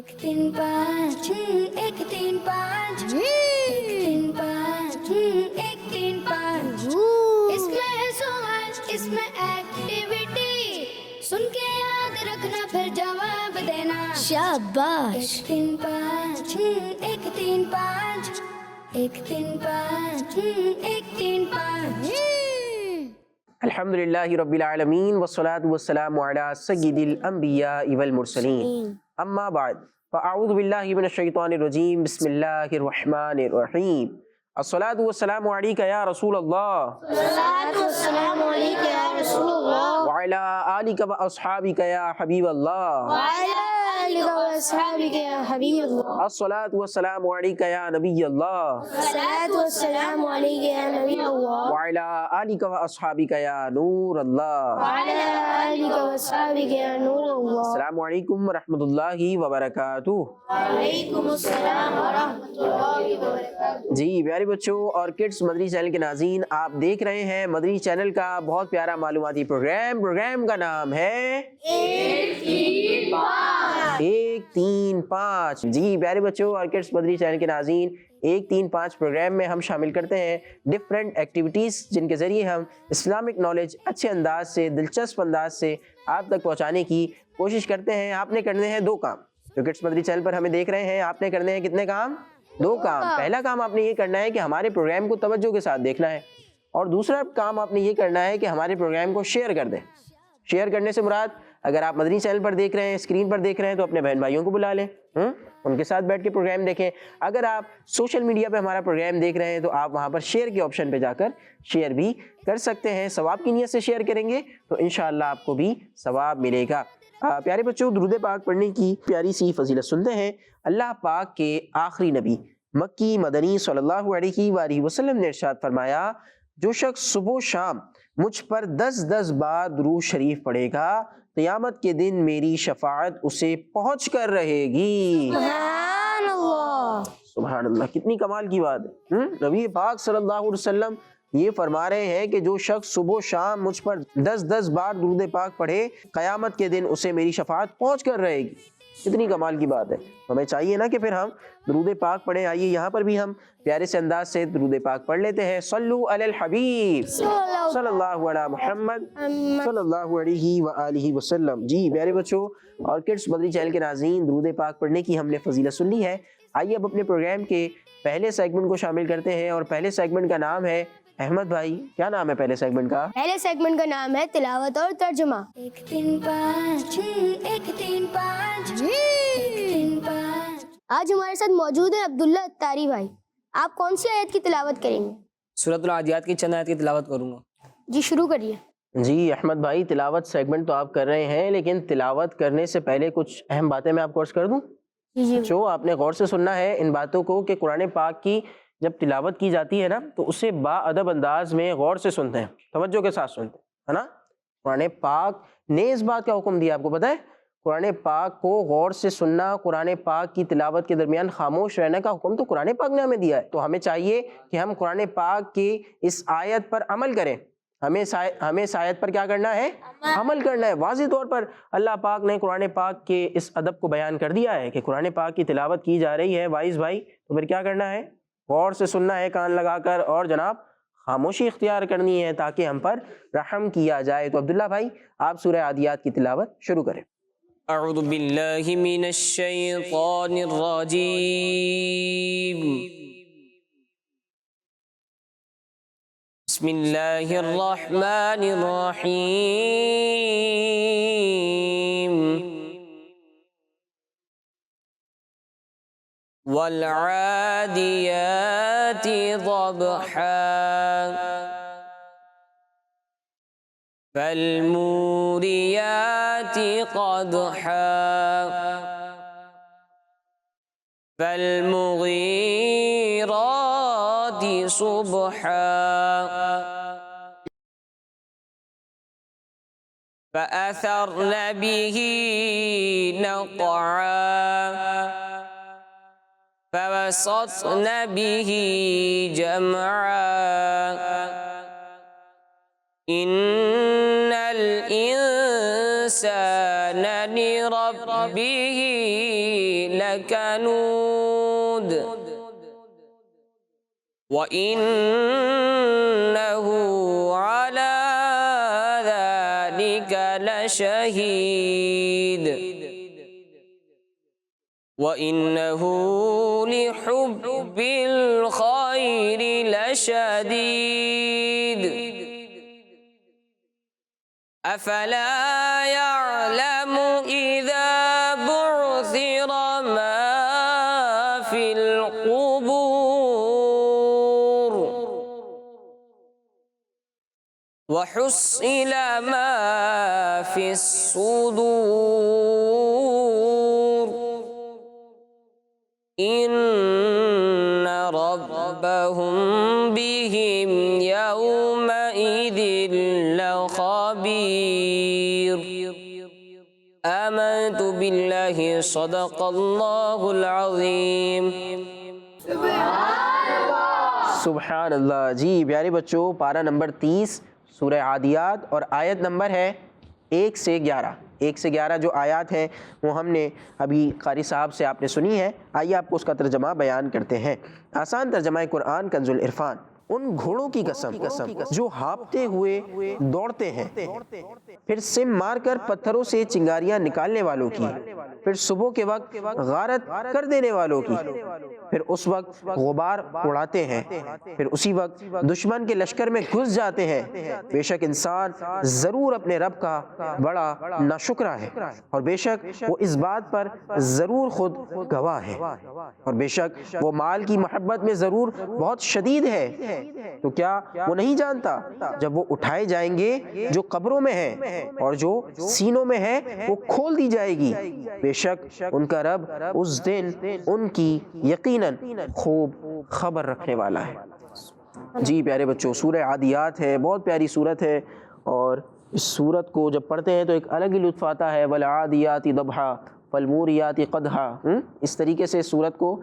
एक तीन पाँच एक तीन पाँच एक तीन पाँच एक तीन पाँच। इसमें है सवाल इसमें एक्टिविटी, सुन के याद रखना फिर जवाब देना। शाबाश। एक तीन पाँच एक तीन पाँच एक तीन पाँच एक तीन पाँच। अल्हम्दुलिल्लाहि रब्बिल आलमीन वस्सलातु वस्सलामु अला सय्यिदिल अंबिया वल मुरसलीन अम्मा बाद फ़अऊज़ु बिल्लाहि मिनश शैतानिर रजीम बिस्मिल्लाहिर रहमानिर रहीम। अस्सलातु वस्सलामु अलैका या रसूल अल्लाह व अला आलिका व अस्हाबिका या हबीब अल्लाह। अस्सलातु वस्सलामु अलैका या नबी अल्लाह व अला आलिका व अस्हाबिका या नूर अल्लाह। अस्सलामु अलैकुम व रहमतुल्लाहि व बरकातुहू। जी प्यारे बच्चों और किड्स मदरी चैनल के नाज़रीन, आप देख रहे हैं मदरी चैनल का बहुत प्यारा मालूमाती प्रोग्राम का नाम है एक तीन पाँच। जी प्यारे बच्चों और किड्स मदरी चैनल के नाज़रीन, एक तीन पाँच प्रोग्राम में हम शामिल करते हैं डिफरेंट एक्टिविटीज़ जिनके ज़रिए हम इस्लामिक नॉलेज अच्छे अंदाज से, दिलचस्प अंदाज से आप तक पहुँचाने की कोशिश करते हैं। आपने करने हैं दो काम। जो किड्स मदरी चैनल पर हमें देख रहे हैं, आपने करने हैं कितने काम? दो काम। पहला काम आपने ये करना है कि हमारे प्रोग्राम को तवज्जो के साथ देखना है, और दूसरा काम आपने ये करना है कि हमारे प्रोग्राम को शेयर कर दें। शेयर करने से मुराद, अगर आप मदनी चैनल पर देख रहे हैं, स्क्रीन पर देख रहे हैं, तो अपने बहन भाइयों को बुला लें, उनके साथ बैठ के प्रोग्राम देखें। अगर आप सोशल मीडिया पे हमारा प्रोग्राम देख रहे हैं तो आप वहाँ पर शेयर के ऑप्शन पे जाकर शेयर भी कर सकते हैं। सवाब की नीयत से शेयर करेंगे तो इंशाअल्लाह आपको भी सवाब मिलेगा। प्यारे बच्चों, दुरूद पाक पढ़ने की प्यारी सी फजीलत सुनते हैं। अल्लाह पाक के आखिरी नबी मक्की मदनी सल्लल्लाहु अलैहि वसल्लम ने इरशाद फरमाया, जो शख्स सुबह शाम मुझ पर 10-10 बार दुरूद शरीफ पढ़ेगा, क़यामत के दिन मेरी शफाअत उसे पहुँच कर रहेगी। सुभान अल्लाह, कितनी कमाल की बात है। नबी पाक सल्लल्लाहु अलैहि वसल्लम ये फरमा रहे हैं कि जो शख्स सुबह शाम मुझ पर 10-10 बार दुरूद पाक पढ़े, क़यामत के दिन उसे मेरी शफाअत पहुँच कर रहेगी। कितनी कमाल की बात है। हमें चाहिए ना कि फिर हम दुरूद पाक पढ़ें। आइए यहाँ पर भी हम प्यारे से अंदाज से दुरूद पाक पढ़ लेते हैं। सल्लु अलल हबीब सल्लल्लाहु अला मुहम्मद सल्लल्लाहु अलैहि व आलिहि वसल्लम। जी प्यारे बच्चों और किड्स मदरी चैनल के नाज़रीन, दुरूद पाक पढ़ने की हमने फजीलत सुन ली है। आइए अब अपने प्रोग्राम के पहले सेगमेंट को शामिल करते हैं, और पहले सेगमेंट का नाम है, अहमद भाई क्या नाम है पहले सेगमेंट का? पहले सेगमेंट का नाम है तिलावत और तर्जुमा। एक तीन पाँच एक तीन पाँच एक तीन पाँच। आज हमारे साथ मौजूद है अब्दुल्ला अत्तारी भाई। आप कौन सी आयत की तिलावत करेंगे? सूरतुल आदियात की चंद आयत की तिलावत करूंगा। जी शुरू करिए। जी अहमद भाई, तिलावत सेगमेंट तो आप कर रहे हैं, लेकिन तिलावत करने से पहले कुछ अहम बातें मैं आपको अर्ज कर दूं। जो आपने गौर से सुनना है इन बातों को कि कुरान पाक की जब तिलावत की जाती है ना, तो उसे बाअदब अंदाज में गौर से सुनते हैं, तवज्जो के साथ सुनते हैं, है ना। कुरान पाक ने इस बात का हुक्म दिया, आपको पता है, कुरान पाक को गौर से सुनना, कुरान पाक की तिलावत के दरमियान खामोश रहने का हुक्म तो कुरान पाक ने हमें दिया है। तो हमें चाहिए कि हम कुरान पाक की इस आयत पर अमल करें। हमें इस आयत पर क्या करना है? अमल करना है। वाज़ेह तौर पर अल्लाह पाक ने कुरान पाक के इस अदब को बयान कर दिया है कि कुरान पाक की तिलावत की जा रही है वाइज भाई, तो फिर क्या करना है? गौर से सुनना है कान लगाकर, और जनाब खामोशी इख्तियार करनी है ताकि हम पर रहम किया जाए। तो अब्दुल्ला भाई आप सूरह आदियात की तिलावत शुरू करें। अऊज़ु बिल्लाहि मिनश शैतानिर रजीम। बिस्मिल्लाहिर रहमानिर रहीम। वल आदियाति ज़बहा फल्मुरियाति क़दहा फल्मुगीराति सुबहा फअथरन बिही नक़आ फवसत्न बिही जमआ इन्नल इंसान लिरब्बिही لكنود وإنه على ذلك لشهيد وإنه لحب الخير لشديد أفلا يعلم إذا بعثر ما في القبور وحصل ما في الصدور إن ربهم بهم يومئذ لخبير آمنت بالله صدق الله العظيم سبحان اللہ. جی پیارے بچوں، پارہ نمبر 30 سورہ عادیات اور آیت نمبر ہے 1 سے 11. 1 سے 11 جو آیات ہیں وہ ہم نے ابھی قاری صاحب سے آپ نے سنی ہے. آئیے آپ کو اس کا ترجمہ بیان کرتے ہیں. آسان ترجمہ قرآن کنز العرفان. ان گھوڑوں کی قسم جو ہانپتے ہوئے دوڑتے ہیں، پھر سم مار کر پتھروں سے چنگاریاں نکالنے والوں کی، پھر صبح کے وقت غارت کر دینے والوں کی، پھر اس وقت غبار اڑاتے ہیں، پھر اسی وقت دشمن کے لشکر میں گھس جاتے ہیں. بے شک انسان ضرور اپنے رب کا بڑا ناشکرا ہے، اور بے شک وہ اس بات پر ضرور خود گواہ ہے، اور بے شک وہ مال کی محبت میں ضرور بہت شدید ہے. تو کیا وہ نہیں جانتا جب وہ اٹھائے جائیں گے جو قبروں میں ہیں اور جو سینوں میں ہے وہ کھول دی جائے گی. بے شک ان کا رب اس دن ان کی یقیناً خوب خبر رکھنے والا ہے. جی پیارے بچوں، سورہ عادیات ہے، بہت پیاری سورت ہے، اور اس سورت کو جب پڑھتے ہیں تو ایک الگ ہی لطف آتا ہے. والعادیات ضبحا فالموریات قدحا. اس طریقے سے سورت کو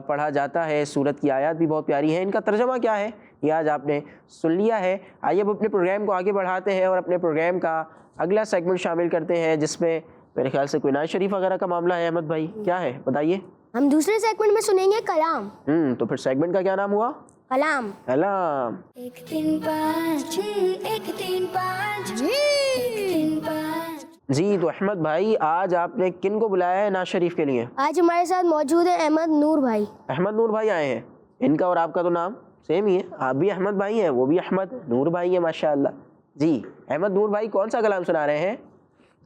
پڑھا جاتا ہے. سورت کی آیات بھی بہت پیاری ہیں. ان کا ترجمہ کیا ہے یہ آج آپ نے سن لیا ہے. آئیے اب اپنے پروگرام کو آگے بڑھاتے ہیں اور اپنے پروگرام کا اگلا سیگمنٹ شامل کرتے ہیں، جس میں میرے خیال سے کوئی نعت شریف وغیرہ کا معاملہ ہے. احمد بھائی کیا ہے بتائیے. ہم دوسرے سیگمنٹ میں سنیں گے کلام. تو پھر سیگمنٹ کا کیا نام ہوا؟ کلام. کلام. 1 3 5 1 3 5 1 3 5. جی تو احمد بھائی آج آپ نے کن کو بلایا ہے نعت شریف کے لیے؟ آج ہمارے ساتھ موجود ہے احمد نور بھائی. احمد نور بھائی آئے ہیں. ان کا اور آپ کا تو نام سیم ہی ہے، آپ بھی احمد بھائی ہیں، وہ بھی احمد نور بھائی ہیں ماشاءاللہ. جی احمد نور بھائی کون سا کلام سنا رہے ہیں؟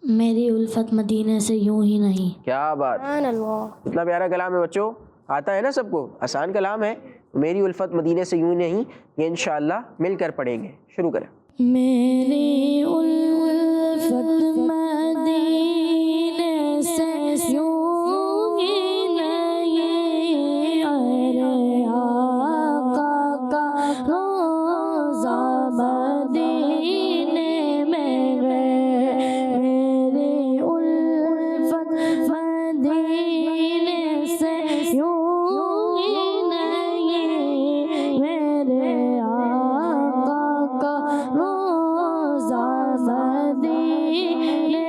میری الفت مدینے سے یوں ہی نہیں. کیا بات، سبحان اللہ. اتنا پیارا کلام ہے بچوں، آتا ہے نا سب کو، آسان کلام ہے. میری الفت مدینے سے یوں نہیں، یہ انشاءاللہ مل کر پڑھیں گے. شروع کریں. میری الفت مدینے سے یوں ہی نہیں، ارے آقا کا روضہ مدینے میں میری الفت مدینے سے یوں ہی نہیں، میرے آقا کا روضہ مدینے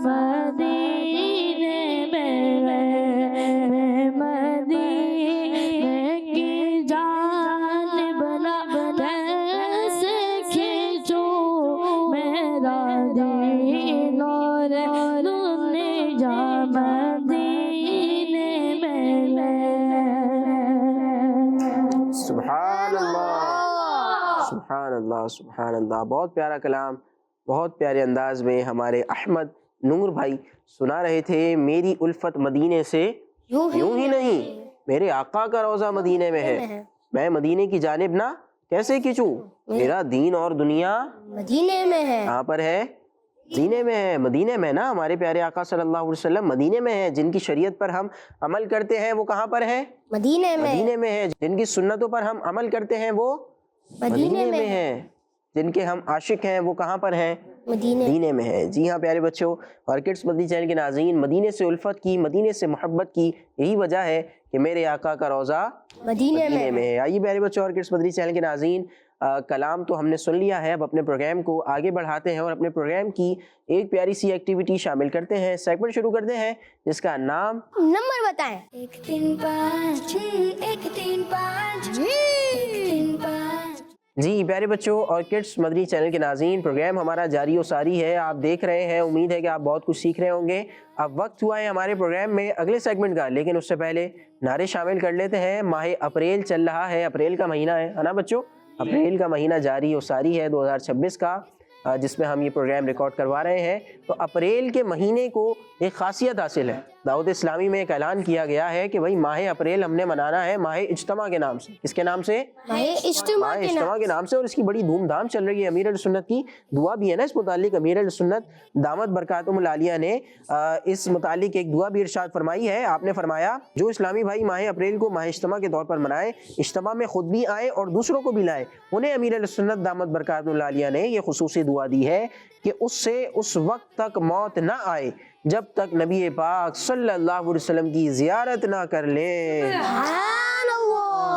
मदीने में मैं मदीने की जान बना कैसे खींचूं मेरा दीन और दुनिया मदीने में सुभान अल्लाह, सुभान अल्लाह, सुभान अल्लाह। बहुत प्यारा कलाम, बहुत प्यारे अंदाज में हमारे अहमद नूर भाई सुना रहे थे। मेरी उल्फत मदीने से यूं ही नहीं, मेरे आका का रोज़ा मदीने में है, मैं मदीने की जानिब ना कैसे खींचूं, मेरा दीन और दुनिया मदीने में है। कहाँ पर है? मदीने में है। मदीने में ना, हमारे प्यारे आका सल्लल्लाहु अलैहि वसल्लम मदीने में है। जिनकी शरीयत पर हम अमल करते हैं वो कहाँ पर है? मदीने में। मदीने में है। जिनकी सुन्नतों पर हम अमल करते हैं वो मदीने में है। जिनके हम आशिक हैं वो कहाँ पर हैं? मदीने में है। जी हाँ प्यारे बच्चों, और किड्स मदनी चैनल के नाज़रीन, मदीने से उल्फत की, मदीने से मोहब्बत की यही वजह है कि मेरे आका का रोज़ा मदीने में है। आइए प्यारे बच्चों और किड्स मदनी चैनल के नाज़रीन, कलाम तो हमने सुन लिया है, अब अपने प्रोग्राम को आगे बढ़ाते हैं और अपने प्रोग्राम की एक प्यारी सी एक्टिविटी शामिल करते हैं। सेगमेंट शुरू करते हैं जिसका नाम नंबर बताएं। 1 3 5 1 3 5 1 3 5। जी प्यारे बच्चों और किड्स मदनी चैनल के नाज़रीन, प्रोग्राम हमारा जारी और सारी है, आप देख रहे हैं। उम्मीद है कि आप बहुत कुछ सीख रहे होंगे। अब वक्त हुआ है हमारे प्रोग्राम में अगले सेगमेंट का, लेकिन उससे पहले नारे शामिल कर लेते हैं। माह अप्रैल चल रहा है, अप्रैल का महीना है ना बच्चों? अप्रैल का महीना जारी और सारी है 2026 का, जिसमें हम ये प्रोग्राम रिकॉर्ड करवा रहे हैं। तो अप्रैल के महीने को एक खासियत हासिल है। दाऊद इस्लामी में एक ऐलान किया गया है कि भाई माह अप्रैल हमने मनाना है माह इज्तिमा के नाम से। किसके नाम से? माह इज्तिमा के नाम से। और इसकी बड़ी धूमधाम चल रही है। अमीर अहले सुन्नत की दुआ भी है ना इस मुतालिक। अमीर अहले सुन्नत दामत बरकातुहुल आलिया ने इस मुतालिक एक दुआ भी इरशाद फरमाई है। आपने फरमाया जो इस्लामी भाई माह अप्रैल को माह इज्तिमा के तौर पर मनाए, इज्तिमा में खुद भी आए और दूसरों को भी लाए, उन्हें अमीर अहले सुन्नत दामत बरकातुहुल आलिया ने ये खुसूसी दुआ दी है कि उससे उस वक्त तक मौत ना आए जब तक नबी पाक सल्लल्लाहु अलैहि वसल्लम की ज़ियारत ना कर ले।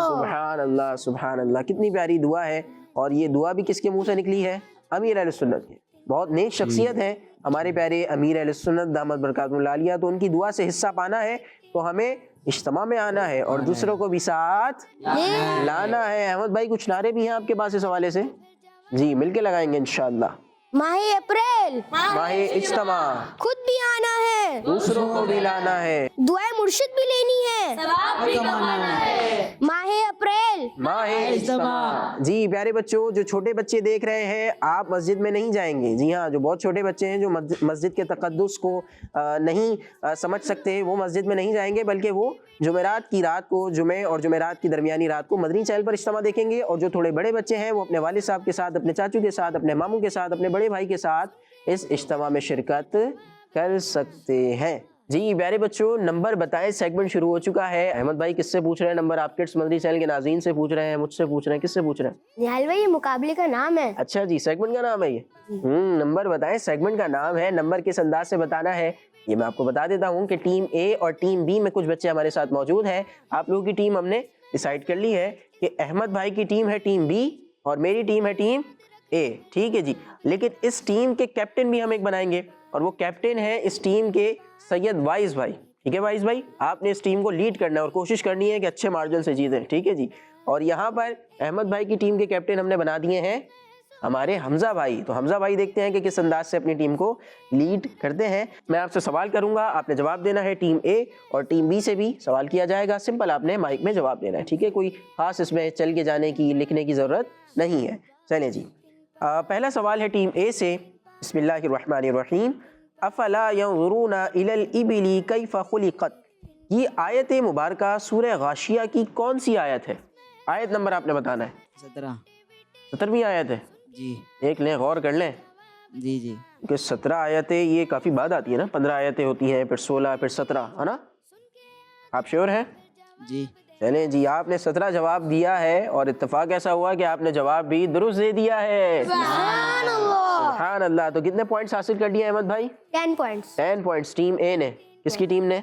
सुभान अल्लाह, सुभान अल्लाह। कितनी प्यारी दुआ है। और ये दुआ भी किसके मुंह से निकली है? अमीर अहले सुन्नत के। बहुत नेक शख्सियत है हमारे प्यारे अमीर अहले सुन्नत दामत बरकातुहुल आलिया। तो उनकी दुआ से हिस्सा पाना है तो हमें इज्तिमा में आना है और दूसरों को भी साथ लाना है। अहमद भाई कुछ नारे भी हैं आपके पास इस हवाले से? जी मिलके लगाएंगे इंशाअल्लाह। माह अप्रैल, माह इज्तिमा, खुद भी आना है, दूसरों को भी लाना है, दुआए मुर्शिद भी लेनी है, सवाब भी कमाना है। माह अप्रैल, माह इज्तिमा। जी प्यारे बच्चों, जो छोटे बच्चे देख रहे हैं, आप मस्जिद में नहीं जाएंगे। जी हाँ, जो बहुत छोटे बच्चे हैं जो मस्जिद के तकद्दुस को नहीं समझ सकते, वो मस्जिद में नहीं जाएंगे, बल्कि वो जुमेरात की रात को, जुमे और जुमेरात की दरमियानी रात को मदनी चैनल पर इज्तिमा देखेंगे। और जो थोड़े बड़े बच्चे हैं वो अपने वालिद साहब के साथ, अपने चाचू के साथ, अपने मामू के साथ, अपने बड़े भाई के साथ इस इज्तिमा में शिरकत कर सकते हैं। जी प्यारे बच्चों, नंबर बताएं सेगमेंट शुरू हो चुका है। अहमद भाई किससे पूछ रहे हैं नंबर? आप किड्स मदनी चैनल के नाज़रीन से पूछ रहे हैं, मुझसे पूछ रहे हैं, किससे पूछ रहे हैं? निहाल भाई ये मुकाबले का नाम है। अच्छा जी, सेगमेंट का नाम है ये। नंबर बताएं, सेगमेंट का नाम है। नंबर किस अंदाज से बताना है ये मैं आपको बता देता हूँ कि टीम ए और टीम बी में कुछ बच्चे हमारे साथ मौजूद हैं। आप लोगों की टीम हमने डिसाइड कर ली है कि अहमद भाई की टीम है टीम बी और मेरी टीम है टीम ए। ठीक है जी, लेकिन इस टीम के कैप्टन भी हम एक बनाएंगे और वो कैप्टन है इस टीम के सैयद वाइस भाई। ठीक है वाइस भाई, आपने इस टीम को लीड करना है और कोशिश करनी है कि अच्छे मार्जिन से जीतें। ठीक है जी। और यहाँ पर अहमद भाई की टीम के कैप्टन हमने बना दिए हैं हमारे हमजा भाई। तो हमजा भाई देखते हैं कि किस अंदाज से अपनी टीम को लीड करते हैं। मैं आपसे सवाल करूंगा, आपने जवाब देना है। टीम ए और टीम बी से भी सवाल किया जाएगा। सिंपल, आपने माइक में जवाब देना है। ठीक है, कोई खास इसमें चल के जाने की, लिखने की ज़रूरत नहीं है। चलें जी, पहला सवाल है टीम ए से। बिस्मिल्लाहिर्रहमानिर्रहीम। अफला यंज़ुरूना इलल इबिली कैफ़ खुलिक़त। ये आयत मुबारका सूरह गाशिया की कौन सी आयत है? आयत नंबर आपने बताना है। 17वीं आयत है जी। देख लें, गौर कर लें जी जी। कि 17 आयतें ये काफ़ी बाद आती है ना। 15 आयतें होती हैं, फिर 16, फिर 17, है ना? आप श्योर हैं? जी। चलें जी, आपने 17 जवाब दिया है और इत्तेफाक ऐसा हुआ कि आपने जवाब भी दुरुस्त दे दिया है। सुभान अल्लाह। तो कितने पॉइंट्स हासिल कर लिए अहमद भाई? 10 पॉइंट्स। 10 पॉइंट्स टीम ए ने। किसकी टीम ने?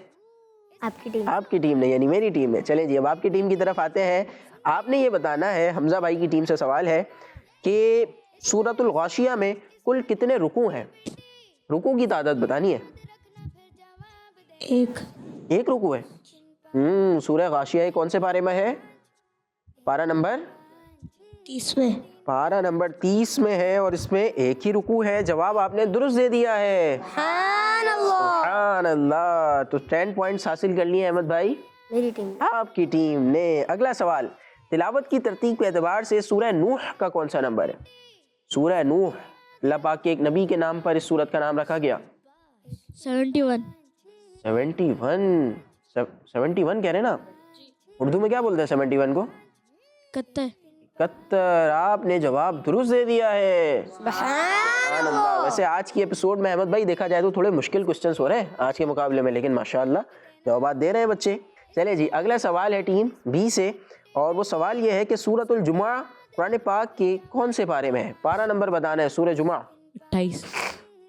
आपकी टीम। आपकी टीम ने, यानी मेरी टीम ने। चलें जी, अब आपकी टीम की तरफ आते हैं। आपने ये बताना है, हमजा भाई की टीम से सवाल है कि सूरतुल गाशिया में कुल कितने रुकू हैं? रुकू की तादाद बतानी है। एक एक रुकू है। सूरह गाशिया कौन से पारे में है? पारा नंबर 30 में। पारा नंबर 30 में है और इसमें एक ही रुकू है। जवाब आपने दुरुस्त दे दिया है। सुभान अल्लाह। तो 10 पॉइंट्स हासिल कर लिए अहमद भाई, मेरी टीम। आपकी टीम ने। अगला सवाल, तिलावत की तरतीब के एतबार से सूरह नूह का कौन सा नंबर है? सूरह नूह, अल्लाह पाक के एक नबी के नाम पर इस सूरत का नाम रखा गया। 71। 71 कह रहे ना? उर्दू में क्या बोलते हैं 71 को? 71। 71। आपने जवाब दुरुस्त दे दिया है। सुभान अल्लाह। वैसे आज की एपिसोड में अहमद भाई देखा जाए तो थोड़े मुश्किल क्वेश्चंस हो रहे हैं आज के मुकाबले में, लेकिन माशाअल्लाह जवाब दे रहे हैं बच्चे। चले जी, अगला सवाल है टीम बी से, और वो सवाल ये है कि सूरतुल जुमा कुरान पाक के कौन से पारे में है? पारा नंबर बताना है। सूरह जुमा 28।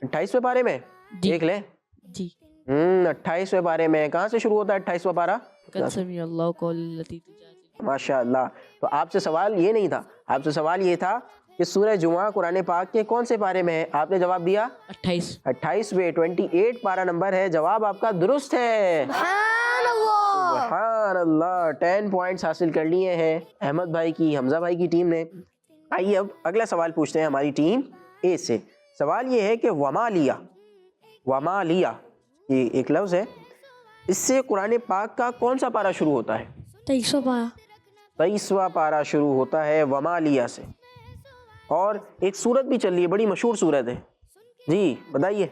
28वें पारे में। जी। देख लें। जी। 28वें पारे में। कहाँ से शुरू होता है 28वां पारा? कसमी अल्लाह कौल लती तुजादिलुका। माशाअल्लाह। तो आपसे सवाल ये नहीं था, आपसे सवाल ये था कि सूरह जुमा कुरान पाक के कौन से पारे में है? आपने जवाब दिया 28। 28वें 28 पारा नंबर है। जवाब आपका दुरुस्त है। सुभान अल्लाह। 10 पॉइंट्स हासिल कर लिए हैं अहमद भाई की, हमजा भाई की टीम ने। आइए अब अगला सवाल पूछते हैं हमारी टीम ए से। सवाल ये है कि वमालिया, वमालिया ये एक लफ्ज़ है, इससे कुरान पाक का कौन सा पारा शुरू होता है? 23वां पारा। 23वां पारा शुरू होता है वमालिया से। और एक सूरत भी चल रही है, बड़ी मशहूर सूरत है। जी बताइए।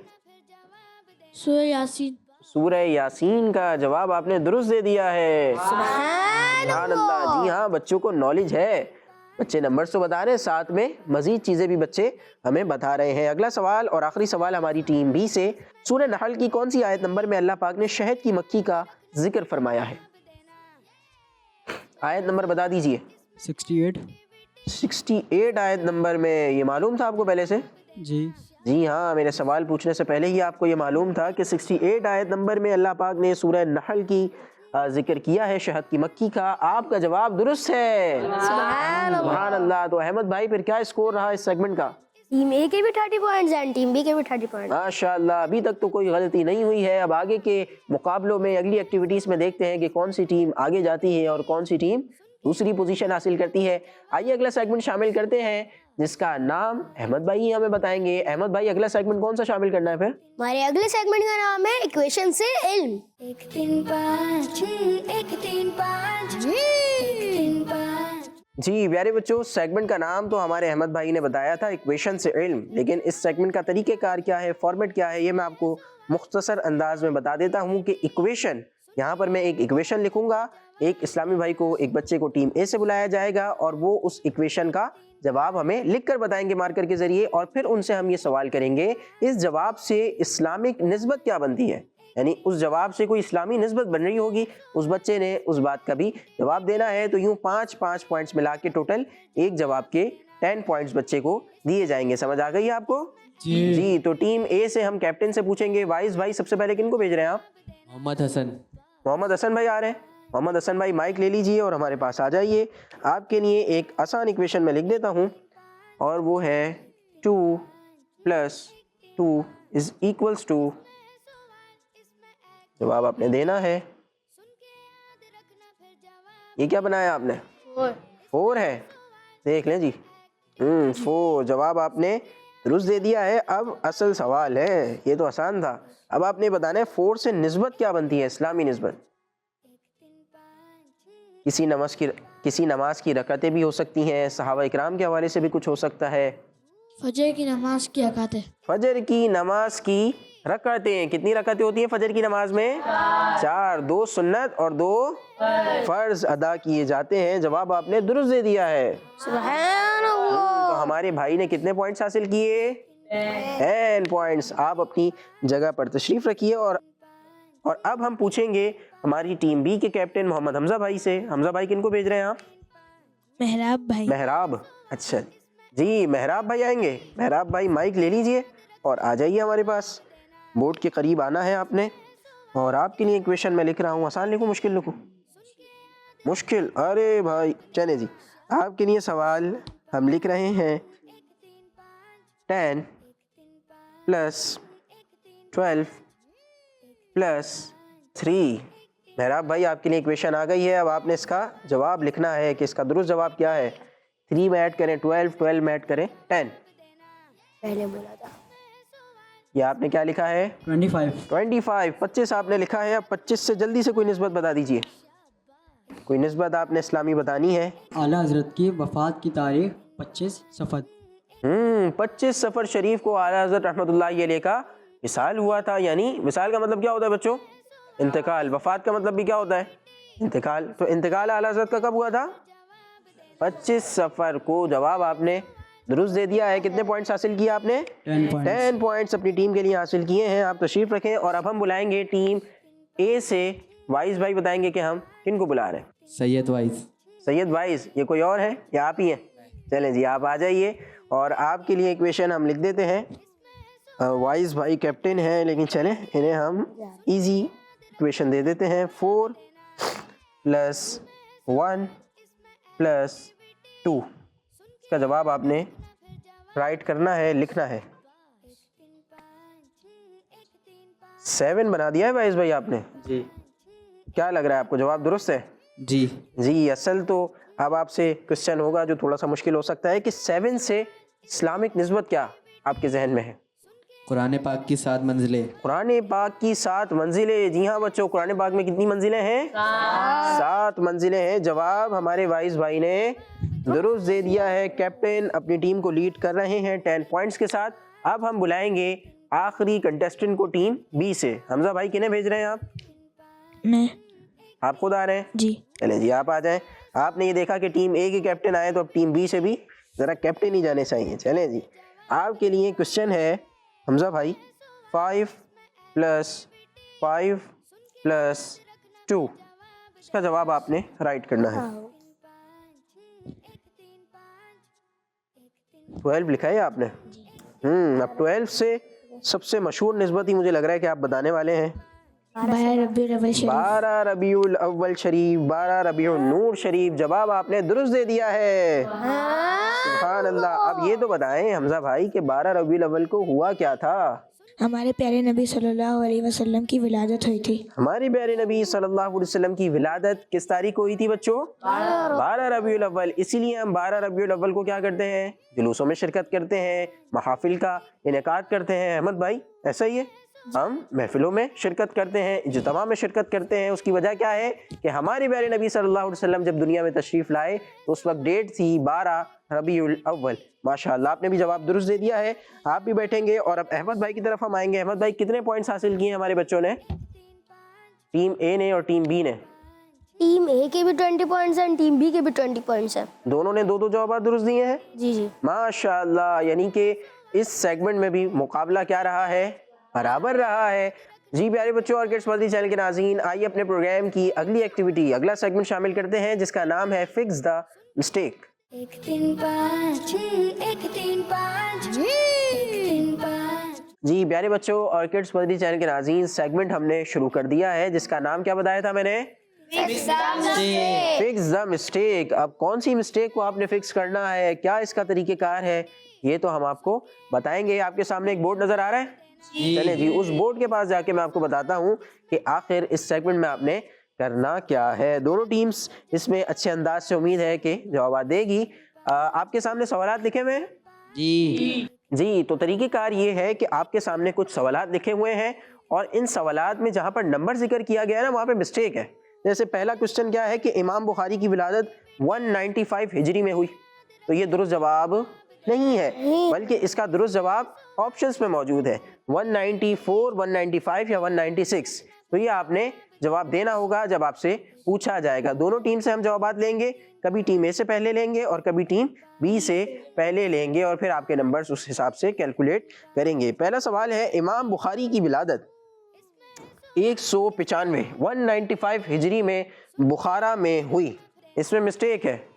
सूरह यासीन। सूरह यासीन का जवाब आपने दुरुस्त दे दिया है। सुभान अल्लाह। जी हाँ, बच्चों को नॉलेज है, बच्चे नंबर तो बता रहे हैं, साथ में मजीद चीज़ें भी बच्चे हमें बता रहे हैं। अगला सवाल और आखिरी सवाल हमारी टीम बी से। सूरह नहल की कौन सी आयत नंबर में अल्लाह पाक ने शहद की मक्खी का जिक्र फरमाया है? आयत नंबर बता दीजिए। 68। 68 आयत नंबर में। ये मालूम था आपको पहले से? जी। जी हाँ, मेरे सवाल पूछने से पहले ही आपको ये मालूम था कि 68 आयत नंबर में अल्लाह पाक ने सूरह नहल की जिक्र किया है शहद की मक्खी का। आपका जवाब दुरुस्त है। सुभान अल्लाह। तो अहमद भाई फिर क्या स्कोर रहा इस सेगमेंट का? टीम ए के भी 30 पॉइंट्स एंड टीम बी के भी 30 पॉइंट्स। माशाअल्लाह, अभी तक तो कोई गलती नहीं हुई है। अब आगे के मुकाबलों में अगली एक्टिविटीज़ में देखते हैं कि कौन सी टीम आगे जाती है और कौन सी टीम दूसरी पोजीशन हासिल करती है। आइए अगला सेगमेंट शामिल करते हैं जिसका नाम अहमद भाई ही हमें बताएंगे। अहमद भाई, अगला सेगमेंट कौन सा शामिल करना है फिर? हमारे अगले सेगमेंट का नाम है इक्वेशन से इल्म। 1 3 5 1 3 5 3 5। जी प्यारे बच्चों, सेगमेंट का नाम तो हमारे अहमद भाई ने बताया था, इक्वेशन से इल्म, लेकिन इस सेगमेंट का तरीक़ेकार क्या है, फॉर्मेट क्या है, ये मैं आपको मुख्तसर अंदाज में बता देता हूँ कि इक्वेशन, यहाँ पर मैं एक इक्वेशन लिखूंगा, एक इस्लामी भाई को, एक बच्चे को टीम ए से बुलाया जाएगा और वो उस इक्वेशन का जवाब हमें लिखकर बताएंगे मार्कर के जरिए, और फिर उनसे हम ये सवाल करेंगे इस जवाब से इस्लामिक निस्बत क्या बनती है, यानी उस जवाब से कोई इस्लामी निस्बत बन रही होगी, उस बच्चे ने उस बात का भी जवाब देना है। तो यूँ 5-5 पॉइंट्स मिला के टोटल एक जवाब के 10 पॉइंट्स बच्चे को दिए जाएंगे। समझ आ गई आपको? जी। तो टीम ए से हम कैप्टन से पूछेंगे। वाइस भाई, सबसे पहले किनको भेज रहे हैं आप? मोहम्मद हसन। मोहम्मद हसन भाई आ रहे हैं। मोहम्मद हसन भाई माइक ले लीजिए और हमारे पास आ जाइए। आपके लिए एक आसान इक्वेशन में लिख देता हूँ और वो है 2 + 2 = जवाब आपने देना है। ये क्या बनाया आपने? 4 है। देख लें जी। 4 जवाब आपने दुरुस्त दे दिया है। अब असल सवाल है, ये तो आसान था, अब आपने बताना है 4 से निस्बत क्या बनती है, इस्लामी निस्बत। किसी नमाज की रकातें भी हो सकती हैं, सहाबा इकराम के हवाले से भी कुछ हो सकता है। फजर की नमाज की रकातें। फजर की नमाज की रकातें, कितनी रकातें होती हैं फजर की नमाज में? 4, 2 सुन्नत और 2 फर्ज अदा किए जाते हैं। जवाब आपने दुरुस्त दे दिया है। सुभान अल्लाह। तो हमारे भाई ने कितने पॉइंट्स हासिल किए? 10 पॉइंट्स। आप अपनी जगह पर तशरीफ रखिए और अब हम पूछेंगे हमारी टीम बी के कैप्टन मोहम्मद हमजा भाई से। हमजा भाई किनको भेज रहे हैं आप? मेहराब भाई। मेहराब, अच्छा जी, मेहराब भाई आएंगे। मेहराब भाई माइक ले लीजिए और आ जाइए हमारे पास। बोर्ड के करीब आना है आपने, और आपके लिए क्वेश्चन मैं लिख रहा हूँ। आसान लिखूँ, मुश्किल लिखूँ? मुश्किल। अरे भाई चले जी, आपके लिए सवाल हम लिख रहे हैं 10 + 12 + 3. महराब भाई आपके लिए इक्वेशन आ गई है, अब आपने इसका जवाब लिखना है कि इसका दुरुस्त जवाब क्या है. 3 में ऐड करें 12, 12 में ऐड करें 10. पहले बोला था. ये आपने क्या लिखा है? 25. 25. 25 आपने लिखा है. अब 25 से जल्दी से कोई निस्बत बता दीजिए. कोई निस्बत आपने इस्लामी बतानी है. आला हजरत की वफ़ात की तारीख 25 सफ़र. 25 सफ़र शरीफ को आला हज़रत रहमतुल्लाहि अलैह का विसाल हुआ था. यानी विसाल का मतलब क्या होता है बच्चों? इंतकाल. वफ़ात का मतलब भी क्या होता है? इंतकाल. तो इंतकाल आला हज़रत का कब हुआ था? 25 सफ़र को. जवाब आपने दुरुस्त दे दिया है. कितने पॉइंट्स हासिल किए आपने? 10 points. 10 पॉइंट्स अपनी टीम के लिए हासिल किए हैं. आप तशरीफ़ रखें और अब हम बुलाएंगे टीम ए से. वाइस भाई बताएंगे कि हम किन को बुला रहे हैं. सैयद वाइस. सैयद वाइस. ये कोई और है या आप ही हैं? चलें जी आप आ जाइए और आपके लिए इक्वेशन हम लिख देते हैं. वाइस भाई कैप्टन हैं लेकिन चलें इन्हें हम इजी इक्वेशन दे देते हैं. 4 + 1 + 2. इसका जवाब आपने राइट करना है, लिखना है. 7 बना दिया है वाइस भाई आपने. जी. क्या लग रहा है आपको जवाब दुरुस्त है? जी. जी. असल तो अब आपसे क्वेश्चन होगा जो थोड़ा सा मुश्किल हो सकता है कि 7 से इस्लामिक निस्बत क्या आपके जहन में है? कुरान पाक की 7 मंजिलें. कुरान पाक की 7 मंजिलें. जी हाँ बच्चों, कुरान पाक में कितनी मंजिलें हैं? 7 मंजिलें हैं. जवाब हमारे वाइस भाई ने दुरुस्त दे दिया है. कैप्टन अपनी टीम को लीड कर रहे हैं 10 पॉइंट्स के साथ. अब हम बुलाएंगे आखिरी कंटेस्टेंट को टीम बी से. हमजा भाई किन्हें भेज रहे हैं आप? मैं. आप खुद आ रहे हैं? जी. चले जी आप आ जाएं. आपने ये देखा कि टीम ए के कैप्टन आए तो अब टीम बी से भी ज़रा कैप्टन ही जाने चाहिए. चलें जी आपके लिए क्वेश्चन है हमजा भाई. 5 + 5 + 2. इसका जवाब आपने राइट करना है. 12 लिखा है आपने. अब 12 से सबसे मशहूर निस्बत ही मुझे लग रहा है कि आप बताने वाले हैं. 12 रबीउल अव्वल शरीफ, 12 रबीउल नूर शरीफ. जवाब आपने दुरुस्त दे दिया है. सुभान अल्लाह. अब ये तो बताएं हमजा भाई कि 12 रबीउल अव्वल को हुआ क्या था? हमारे प्यारे नबी सल्लल्लाहु अलैहि वसल्लम की विलादत हुई थी. हमारे प्यारे नबी सल्लल्लाहु अलैहि वसल्लम की विलादत किस तारीख को हुई थी बच्चों? 12 रबीउल अव्वल. इसीलिए हम 12 रबीउल अव्वल को क्या करते हैं? जुलूसों में शिरकत करते हैं, महफिल का इनेकाद करते हैं. अहमद भाई ऐसा ही है, हम महफिलों में शिरकत करते हैं, इज्तिमा में शिरकत करते हैं. उसकी वजह क्या है कि हमारे प्यारे नबी सल्लल्लाहु अलैहि वसल्लम जब दुनिया में तशरीफ़ लाए तो उस वक्त डेट थी 12 रबीउल अव्वल. माशाअल्लाह आपने भी जवाब दुरुस्त दे दिया है. आप भी बैठेंगे और अब अहमद भाई की तरफ हम आएंगे. अहमद भाई कितने पॉइंट्स हासिल किए हमारे बच्चों ने? टीम ए ने और टीम बी ने. टीम ए के भी 20 पॉइंट्स हैं, टीम बी के भी 20 पॉइंट्स हैं. दोनों ने 2-2 जवाब दुरुस्त दिए हैं. जी जी. माशाअल्लाह. यानी कि इस सेगमेंट में भी मुकाबला क्या रहा है? बराबर रहा है. जी प्यारे बच्चों और किड्स मदनी चैनल के नाज़रीन, आइए अपने प्रोग्राम की अगली एक्टिविटी, अगला सेगमेंट शामिल करते हैं जिसका नाम है फिक्स द मिस्टेक. 1 3 5 1 3 5 1 3 5. जी प्यारे बच्चों और किड्स मदनी चैनल के नाज़रीन, सेगमेंट हमने शुरू कर दिया है जिसका नाम क्या बताया था मैंने? Fix the mistake. अब कौन सी मिस्टेक को आपने फिक्स करना है, क्या इसका तरीक़ेकार है, ये तो हम आपको बताएंगे. आपके सामने एक बोर्ड नज़र आ रहा है. चलें जी उस बोर्ड के पास जाके मैं आपको बताता हूँ कि आखिर इस सेगमेंट में आपने करना क्या है. दोनों टीम्स इसमें अच्छे अंदाज से उम्मीद है कि जवाब देगी. आपके सामने सवालात लिखे हुए हैं. जी तो तरीक़ेकार ये है कि आपके सामने कुछ सवालात लिखे हुए हैं और इन सवालात में जहाँ पर नंबर जिक्र किया गया है ना वहाँ पे मिस्टेक है. जैसे पहला क्वेश्चन क्या है कि इमाम बुखारी की विलादत 195 हिजरी में हुई. तो ये दुरुस्त जवाब नहीं है, बल्कि इसका दुरुस्त जवाब ऑप्शंस में मौजूद है. 194, 195 या 196. तो ये आपने जवाब देना होगा जब आपसे पूछा जाएगा. दोनों टीम से हम जवाब लेंगे, कभी टीम ए से पहले लेंगे और कभी टीम बी से पहले लेंगे और फिर आपके नंबर्स उस हिसाब से कैलकुलेट करेंगे. पहला सवाल है इमाम बुखारी की विलादत 195 हिजरी में बुखारा में हुई. इसमें मिस्टेक है.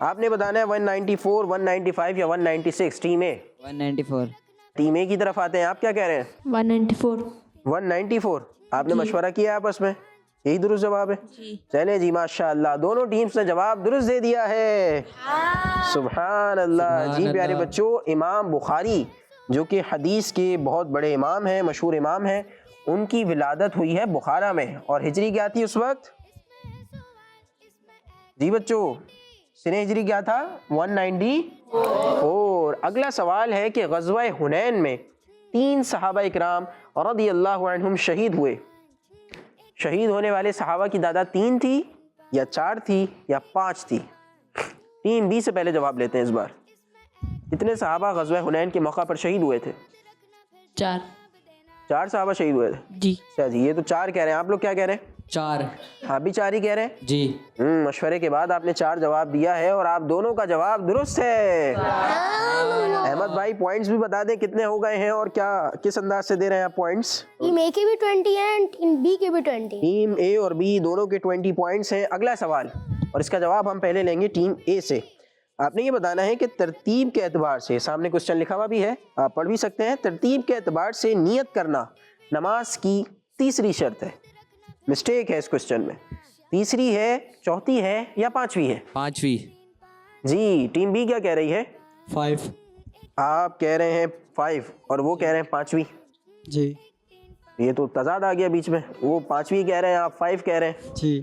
आपने बताना है 194, 195 या 196. टीम ए 194. टीम ए की तरफ आते हैं. आप क्या कह रहे हैं? 194. 194. आपने मशवरा किया आपस में, यही दुरुस्त जवाब है. चले जी माशाअल्लाह दोनों टीम्स ने जवाब दुरुस्त दे दिया है. सुभान अल्लाह. जी प्यारे बच्चों, इमाम बुखारी जो कि हदीस के बहुत बड़े इमाम हैं, मशहूर इमाम हैं, ان کی ولادت ہوئی ہے بخارا میں، اور ہجری کیا تھی اس وقت؟ جی بچوں سنہ ہجری کیا تھا؟ 194۔ اگلا سوال ہے کہ غزوہ حنین میں 3 صحابہ اکرام رضی اللہ عنہم شہید ہوئے، شہید ہونے والے صحابہ کی تعداد 3 تھی یا 4 تھی یا 5 تھی؟ ٹیم بی سے پہلے جواب لیتے ہیں اس بار۔ کتنے صحابہ غزوہ حنین کے موقع پر شہید ہوئے تھے؟ 4 4 صحابہ شہید ہوئے تھے۔ جی اچھا جی، یہ تو 4 کہہ رہے ہیں، آپ لوگ کیا کہہ رہے ہیں؟ 4 آپ بھی 4 ہی کہہ رہے ہیں؟ جی مشورے کے بعد آپ نے 4 جواب دیا ہے اور آپ دونوں کا جواب درست ہے۔ احمد بھائی پوائنٹس بھی بتا دیں کتنے ہو گئے ہیں اور کیا کس انداز سے دے رہے ہیں آپ پوائنٹس؟ ٹیم اے کے بھی 20 ہیں ٹیم بی کے بھی 20۔ ٹیم اے اور بی دونوں کے 20 پوائنٹس ہیں۔ اگلا سوال، اور اس کا جواب ہم پہلے لیں گے ٹیم اے سے۔ آپ نے یہ بتانا ہے کہ ترتیب کے اعتبار سے، سامنے کوسچن لکھا ہوا بھی ہے آپ پڑھ بھی سکتے ہیں، ترتیب کے اعتبار سے نیت کرنا نماز کی تیسری شرط ہے۔ مسٹیک ہے اس کوسچن میں، تیسری ہے، چوتھی ہے یا 5ویں ہے؟ 5ویں۔ جی ٹیم بی کیا کہہ رہی ہے؟ 5۔ آپ کہہ رہے ہیں 5 اور وہ کہہ رہے ہیں 5ویں۔ جی یہ تو تضاد آ گیا بیچ میں، وہ 5ویں کہہ رہے ہیں آپ 5 کہہ رہے ہیں۔ جی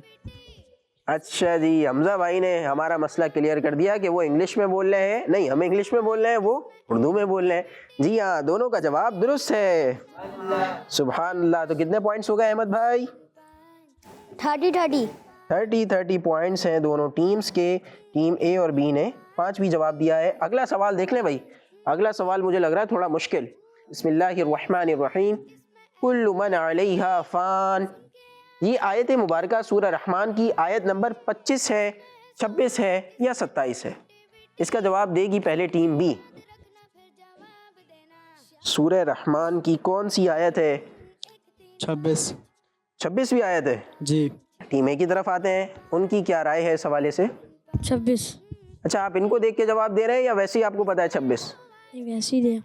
اچھا جی، حمزہ بھائی نے ہمارا مسئلہ کلیئر کر دیا کہ وہ انگلش میں بول رہے ہیں، نہیں ہم انگلش میں بول رہے ہیں، وہ اردو میں بول رہے ہیں۔ جی ہاں، دونوں کا جواب درست ہے۔ سبحان اللہ۔ تو کتنے پوائنٹس ہو گئے احمد بھائی؟ 30 پوائنٹس ہیں دونوں ٹیمز کے۔ ٹیم اے اور بی نے 5ویں جواب دیا ہے۔ اگلا سوال دیکھ لیں بھائی، اگلا سوال مجھے لگ رہا ہے تھوڑا مشکل۔ بسم اللہ الرحمن الرحیم، کل من علیہا فان۔ یہ آیت مبارکہ سورہ رحمان کی آیت نمبر 25 ہے، 26 ہے یا 27 ہے؟ اس کا جواب دے گی پہلے ٹیم بی۔ سورہ رحمان کی کون سی آیت ہے؟ 26۔ 26ویں آیت ہے۔ جی ٹیم اے کی طرف آتے ہیں، ان کی کیا رائے ہے اس حوالے سے؟ 26 اچھا آپ ان کو دیکھ کے جواب دے رہے ہیں یا ویسے ہی آپ کو پتا ہے 26؟ ویسے ہی دے۔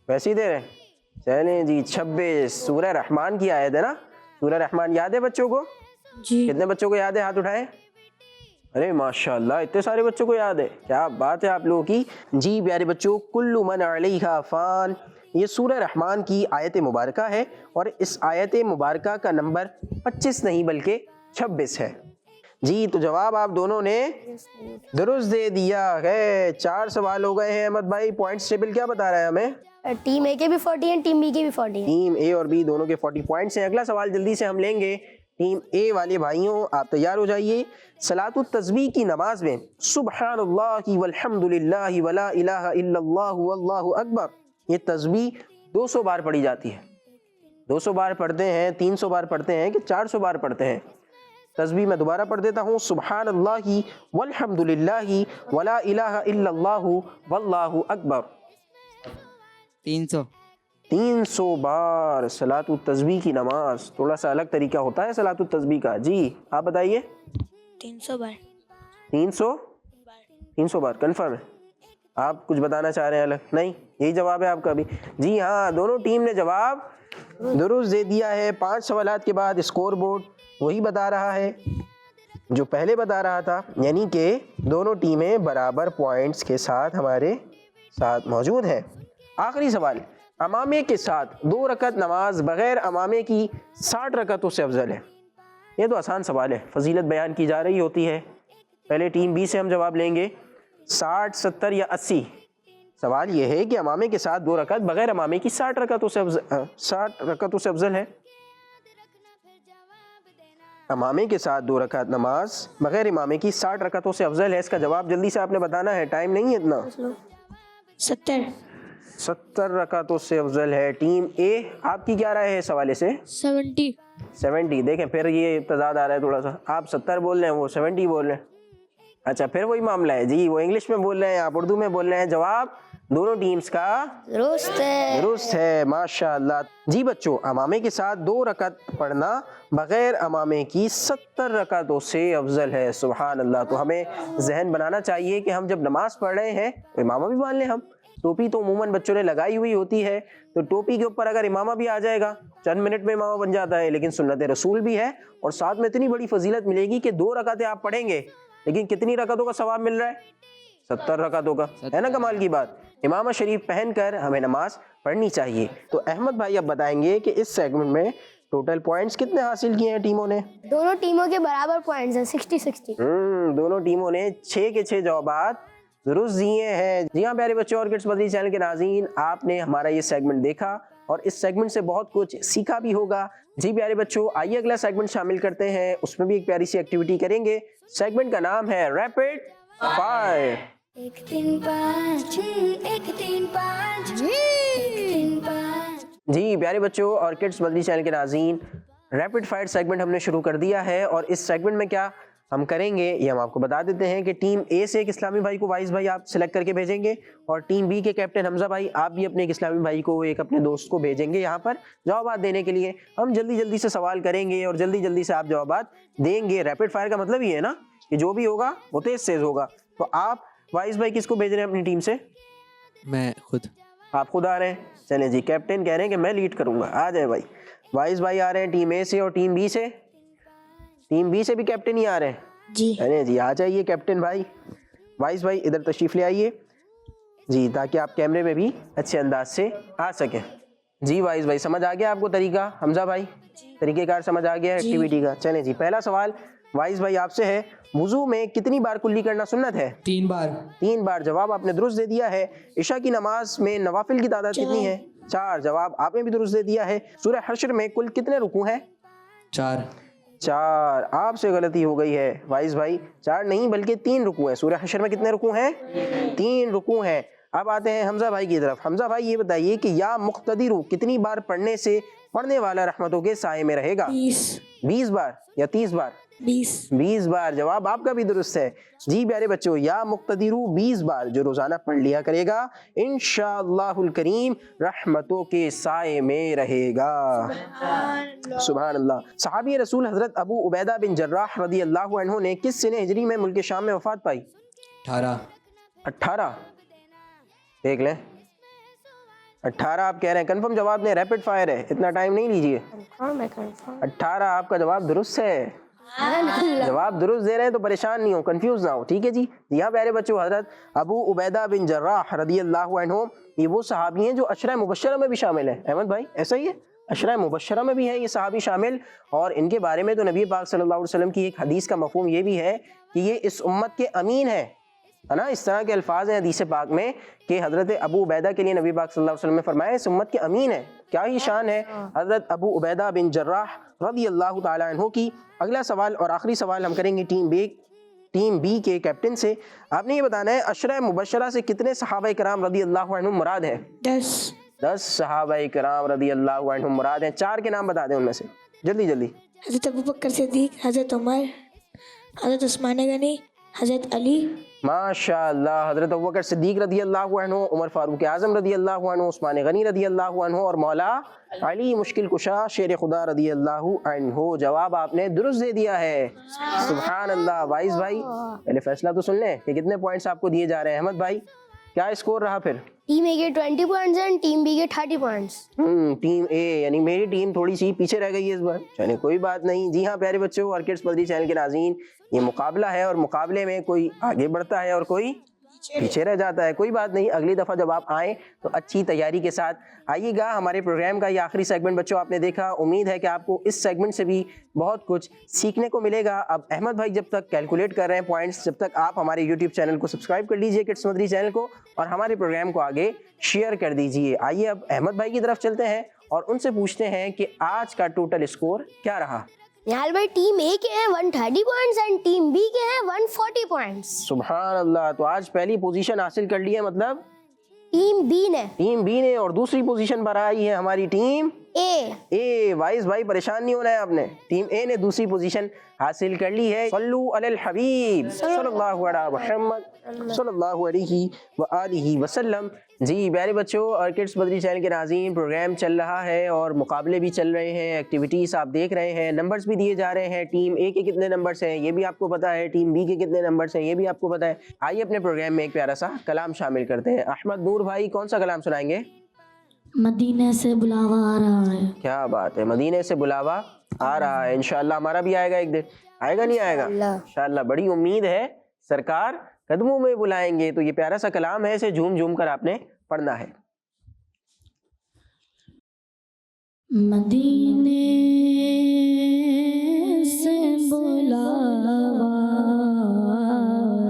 ویسے ہی دے رہے ہیں؟ چلیں جی 26 سورہ رحمان کی آیت ہے نا۔ سورہ رحمان یاد ہے بچوں کو؟ جی کتنے بچوں کو یاد ہے؟ ہاتھ اٹھائیں۔ ارے ماشاءاللہ اتنے سارے بچوں کو یاد ہے، کیا بات ہے آپ لوگوں کی۔ جی پیارے بچوں، کل من علیہا فان یہ سورہ رحمان کی آیت مبارکہ ہے، اور اس آیت مبارکہ کا نمبر 25 نہیں بلکہ 26 ہے۔ جی تو جواب آپ دونوں نے درست دے دیا ہے۔ 4 سوال ہو گئے ہیں۔ احمد بھائی پوائنٹس ٹیبل کیا بتا رہا ہے ہمیں؟ ٹیم اے کے بھی 40 ہیں ٹیم بی کے بھی 40 ہیں۔ ٹیم اے اور بی دونوں کے 40 پوائنٹس ہیں۔ اگلا سوال جلدی سے ہم لیں گے۔ ٹیم اے والے بھائیوں آپ تیار ہو جائیے۔ صلاۃ التسبیح کی نماز میں سبحان اللہ والحمد للہ ولا الہ الا اللہ واللہ اکبر، یہ تسبیح 200 بار پڑھی جاتی ہے۔ 200 بار پڑھتے ہیں، 300 بار پڑھتے ہیں کہ 400 بار پڑھتے ہیں؟ تسبیح میں دوبارہ پڑھ دیتا ہوں، سبحان اللہ والحمد للہ ولا الہ الا اللہ واللہ اکبر۔ 300 بار صلاۃ التسبیح کی نماز۔ تھوڑا سا الگ طریقہ ہوتا ہے صلاۃ التسبیح کا۔ جی آپ بتائیے۔ 300 بار 300 بار کنفرم ہے؟ آپ کچھ بتانا چاہ رہے ہیں الگ؟ نہیں یہی جواب ہے آپ کا بھی؟ جی ہاں، دونوں ٹیم نے جواب درست دے دیا ہے۔ 5 سوالات کے بعد اسکور بورڈ وہی بتا رہا ہے جو پہلے بتا رہا تھا، یعنی کہ دونوں ٹیمیں برابر پوائنٹس کے ساتھ ہمارے ساتھ موجود ہیں۔ آخری سوال، امامے کے ساتھ 2 رکعت نماز بغیر امامے کی 60 رکعتوں سے افضل ہے؟ یہ تو آسان سوال ہے، فضیلت بیان کی جا رہی ہوتی ہے۔ پہلے ٹیم بی سے ہم جواب لیں گے، 60 70 یا 80؟ سوال یہ ہے کہ امامے کے ساتھ 2 رکعت بغیر امامے کی 60 رکعتوں سے افضل ہے۔ امامے کے ساتھ 2 رکعت نماز بغیر امامے کی 60 رکعتوں سے افضل ہے۔ اس کا جواب جلدی سے آپ نے بتانا ہے، ٹائم نہیں ہے اتنا۔ 70 رکعتوں سے افضل ہے۔ ٹیم اے آپ کی کیا رائے ہے اس حوالے سے؟ 70۔ دیکھیں پھر یہ تضاد آ رہا ہے تھوڑا سا، آپ 70 بول رہے ہیں وہ 70 بول رہے ہیں۔ اچھا پھر وہی معاملہ ہے جی، وہ انگلش میں بول رہے ہیں آپ اردو میں بول رہے ہیں۔ جواب دونوں ٹیمز کا درست ہے، ماشاءاللہ۔ جی بچوں، امامے کے ساتھ 2 رکعت پڑھنا بغیر امامے کی 70 رکعتوں سے افضل ہے۔ سبحان اللہ۔ تو ہمیں ذہن بنانا چاہیے کہ ہم جب نماز پڑھ رہے ہیں امامہ بھی مان لیں ہم۔ ٹوپی تو عموماً بچوں نے لگائی ہوئی ہوتی ہے، تو ٹوپی کے اوپر اگر امامہ بھی آ جائے گا چند منٹ میں امامہ بن جاتا ہے، لیکن سنت رسول بھی ہے، اور ساتھ میں اتنی بڑی فضیلت ملے گی کہ 2 رکعتیں آپ پڑھیں گے لیکن کتنی رکعتوں کا ثواب مل رہا ہے؟ 70 رکعتوں کا، ہے نا کمال کی بات۔ امامہ شریف پہن کر ہمیں نماز پڑھنی چاہیے۔ تو احمد بھائی اب بتائیں گے کہ اس سیگمنٹ میں ٹوٹل پوائنٹس کتنے حاصل کیے ہیں ٹیموں نے؟ दोनों टीमों के बराबर पॉइंट्स हैं 60-60। دونوں ٹیموں نے 6 کے 6 جوابات درست دیے ہیں۔ جی ہاں پیارے بچوں اور کڈس مدری چینل کے ناظرین، آپ نے ہمارا یہ سیگمنٹ دیکھا اور اس سیگمنٹ سے بہت کچھ سیکھا بھی ہوگا۔ جی پیارے بچوں، آئیے اگلا سیگمنٹ شامل کرتے ہیں، اس میں بھی ایک پیاری سی ایکٹیویٹی کریں گے۔ سیگمنٹ کا نام ہے ریپڈ فائر۔ 1 3 5 6 1 3 5 1 3 5 جی پیارے بچوں اور کڈس مدری چینل کے ناظرین، ریپڈ فائر سیگمنٹ ہم نے شروع کر دیا ہے، اور اس سیگمنٹ میں کیا ہم کریں گے یہ ہم آپ کو بتا دیتے ہیں کہ ٹیم اے سے ایک اسلامی بھائی کو وائس بھائی آپ سلیکٹ کر کے بھیجیں گے، اور ٹیم بی کے کیپٹن حمزہ بھائی آپ بھی اپنے ایک اسلامی بھائی کو، ایک اپنے دوست کو بھیجیں گے یہاں پر جوابات دینے کے لیے۔ ہم جلدی جلدی سے سوال کریں گے اور جلدی جلدی سے آپ جوابات دیں گے۔ ریپڈ فائر کا مطلب یہ ہے نا کہ جو بھی ہوگا وہ تیز تیز ہوگا۔ تو آپ وائس بھائی کس کو بھیج رہے ہیں اپنی ٹیم سے؟ میں خود۔ آپ خود آ رہے ہیں؟ چلیں جی، کیپٹن کہہ رہے ہیں کہ میں لیڈ کروں گا، آ جائے بھائی۔ وائس بھائی آ رہے ہیں ٹیم اے سے، اور ٹیم بی سے؟ ٹیم بی سے بھی کیپٹن ہی آ رہے ہیں؟ جی ارے جی آ جائیے کیپٹن بھائی۔ وائس بھائی ادھر تشریف لے آئیے جی، تاکہ آپ کیمرے میں بھی اچھے انداز سے آ سکیں۔ جی وائس بھائی سمجھ آ گیا آپ کو طریقہ؟ حمزہ بھائی طریقہ کار سمجھ آ گیا ایکٹیویٹی کا؟ چلیں جی، پہلا سوال وائس بھائی آپ سے ہے، وضو میں کتنی بار کلی کرنا سنت ہے؟ 3 بار۔ 3 بار جواب آپ نے درست دے دیا ہے۔ عشاء کی نماز میں نوافل کی تعداد کتنی ہے؟ 4 جواب آپ نے بھی درست دے دیا ہے۔ سورہ حشر میں کل کتنے رکوع ہیں؟ 4۔ 4 آپ سے غلطی ہو گئی ہے وائس بھائی، 4 نہیں بلکہ 3 رکوع ہیں۔ سورہ حشر میں کتنے رکوع ہیں؟ 3 رکوع ہیں۔ اب آتے ہیں حمزہ بھائی کی طرف۔ حمزہ بھائی یہ بتائیے کہ یا مقتدر کتنی بار پڑھنے سے پڑھنے والا رحمتوں کے سائے میں رہے گا؟ 20 بار یا 30 بار؟ 20 بار جواب آپ کا بھی درست ہے۔ جی پیارے بچوں، یا مقتدر 20 بار جو روزانہ پڑھ لیا کرے گا انشاءاللہ الکریم رحمتوں کے سائے میں رہے گا۔ سبحان اللہ۔ صحابی رسول حضرت ابو عبیدہ بن جراح رضی اللہ عنہ نے کس سنہ ہجری میں ملک شام میں وفات پائی؟ 18 دیکھ لیں، 18 آپ کہہ رہے ہیں، کنفرم جواب دیں، ریپڈ فائر ہے، اتنا ٹائم نہیں لیجیے۔ 18 آپ کا جواب درست ہے، جواب درست دے رہے ہیں تو پریشان نہیں ہو، کنفیوز نہ ہو، ٹھیک ہے جی۔ یہاں پیارے بچوں حضرت ابو عبیدہ بن جراح رضی اللہ عنہ یہ وہ صحابی ہیں جو عشرہ مبشرہ میں بھی شامل ہیں۔ احمد بھائی ایسا ہی ہے، عشرہ مبشرہ میں بھی ہیں یہ صحابی شامل، اور ان کے بارے میں تو نبی پاک صلی اللہ علیہ وسلم کی ایک حدیث کا مفہوم یہ بھی ہے کہ یہ اس امت کے امین ہیں، ہے نا؟ اس طرح کے الفاظ ہیں حدیث پاک میں کہ حضرت ابو عبیدہ کے لیے نبی پاک صلی اللہ علیہ وسلم نے فرمایا اس امت کے امین ہیں۔ کیا ہی شان ہے حضرت ابو عبیدہ بن جراح رضی اللہ تعالی عنہ کی۔ اگلا سوال اور آخری سوال ہم کریں گے ٹیم بی کے کیپٹن سے۔ آپ نے یہ بتانا ہے عشرہ مبشرہ سے کتنے صحابہ کرام رضی اللہ عنہم مراد ہیں؟ 10 صحابہ کرام رضی اللہ عنہم مراد ہیں۔ 4 کے نام بتا دیں ان میں سے، جلدی جلدی۔ حضرت ابوبکر صدیق، حضرت عمر، حضرت عثمان غنی، حضرت علی۔ ماشاء اللہ، حضرت ابوبکر صدیق رضی اللہ عنہ، عمر فاروق اعظم رضی اللہ عنہ، عثمان غنی رضی اللہ عنہ، اور مولا علی مشکل کشا شیر خدا رضی اللہ عنہ۔ جواب آپ نے درست دے دیا ہے، سبحان اللہ۔ وائس بھائی پہلے فیصلہ تو سن لیں کہ کتنے پوائنٹس آپ کو دیے جا رہے ہیں۔ احمد بھائی کیا اسکور رہا پھر؟ ٹیم اے کے 20 پوائنٹس ہیں، ٹیم بی کے 30 پوائنٹس۔ ٹیم اے یعنی میری ٹیم تھوڑی سی پیچھے رہ گئی ہے اس بار، چلیں کوئی بات نہیں۔ جی ہاں پیارے بچوں اور کڈس مدری چینل کے ناظرین، یہ مقابلہ ہے اور مقابلے میں کوئی آگے بڑھتا ہے اور کوئی پیچھے رہ جاتا ہے، کوئی بات نہیں۔ اگلی دفعہ جب آپ آئیں تو اچھی تیاری کے ساتھ آئیے گا۔ ہمارے پروگرام کا یہ آخری سیگمنٹ بچوں آپ نے دیکھا، امید ہے کہ آپ کو اس سیگمنٹ سے بھی بہت کچھ سیکھنے کو ملے گا۔ اب احمد بھائی جب تک کیلکولیٹ کر رہے ہیں پوائنٹس، جب تک آپ ہمارے یوٹیوب چینل کو سبسکرائب کر لیجئے، کڈس مدری چینل کو، اور ہمارے پروگرام کو آگے شیئر کر دیجئے۔ آئیے اب احمد بھائی کی طرف چلتے ہیں اور ان سے پوچھتے ہیں کہ آج کا ٹوٹل اسکور کیا رہا۔ نہال بھائی ٹیم اے کے ہیں 130 پوائنٹس اینڈ ٹیم بی کے ہیں 140 پوائنٹس۔ سبحان اللہ، تو آج پہلی پوزیشن حاصل کر لی ہے مطلب ٹیم بی نے، اور دوسری پوزیشن پر آئی ہے ہماری ٹیم اے۔ وائس بھائی پریشان نہیں ہونا ہے آپ نے، ٹیم اے نے دوسری پوزیشن حاصل کر لی ہے۔ صلو علی الحبیب صلی اللہ علیہ محمد صلی اللہ علیہ وآلہ وسلم۔ جی پیارے بچوں اور کڈس مدری چینل کے ناظرین، پروگرام چل رہا ہے اور مقابلے بھی چل رہے ہیں، ایکٹیویٹیز آپ دیکھ رہے ہیں، نمبرز بھی دیے جا رہے ہیں۔ ٹیم اے کے کتنے نمبرز ہیں یہ بھی آپ کو پتا ہے، ٹیم بی کے کتنے نمبرز ہیں یہ بھی آپ کو پتا ہے۔ آئیے اپنے پروگرام میں ایک پیارا سا کلام شامل کرتے ہیں۔ احمد نور بھائی کون سا کلام سنائیں گے؟ مدینے سے بلاوا آ رہا ہے۔ کیا بات ہے، مدینے سے بلاوا آ رہا ہے، انشاءاللہ ہمارا بھی آئے گا ایک دن، آئے گا نہیں آئے گا؟ انشاءاللہ بڑی امید ہے، سرکار قدموں میں بلائیں گے۔ تو یہ پیارا سا کلام ہے، اسے جھوم جھوم کر آپ نے پڑھنا ہے۔ मदीने से बुलावा